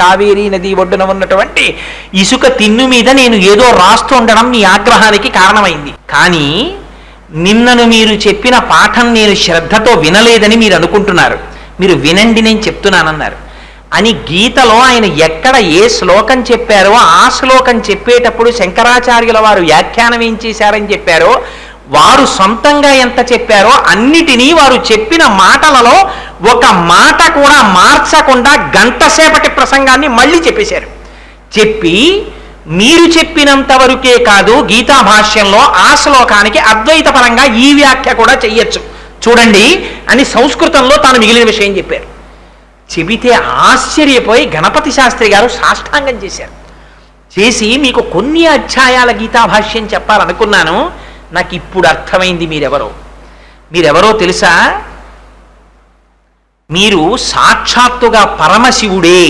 కావేరీ నది ఒడ్డున ఉన్నటువంటి ఇసుక తిన్ను మీద నేను ఏదో రాస్తూ ఉండడం నీ ఆగ్రహానికి కారణమైంది. కానీ నిన్నను మీరు చెప్పిన పాఠం నేను శ్రద్ధతో వినలేదని మీరు అనుకుంటున్నారు. మీరు వినండి, నేను చెప్తున్నానన్నారు అని గీతలో ఆయన ఎక్కడ ఏ శ్లోకం చెప్పారో ఆ శ్లోకం చెప్పేటప్పుడు శంకరాచార్యుల వారు వ్యాఖ్యానం ఏం చేశారని చెప్పారో, వారు సొంతంగా ఎంత చెప్పారో అన్నిటినీ వారు చెప్పిన మాటలలో ఒక మాట కూడా మార్చకుండా గంటసేపటి ప్రసంగాన్ని మళ్ళీ చెప్పేశారు. చెప్పి మీరు చెప్పినంత వరకే కాదు, గీతా భాష్యంలో ఆ శ్లోకానికి అద్వైత పరంగా ఈ వ్యాఖ్య కూడా చెయ్యొచ్చు చూడండి అని సంస్కృతంలో తాను మిగిలిన విషయం చెప్పారు. చెబితే ఆశ్చర్యపోయి గణపతి శాస్త్రి గారు సాష్టాంగం చేశారు. చేసి మీకు కొన్ని అధ్యాయాల గీతా భాష్యం చెప్పాలనుకున్నాను, నాకు ఇప్పుడు అర్థమైంది మీరెవరో తెలుసా? మీరు సాక్షాత్తుగా పరమశివుడే.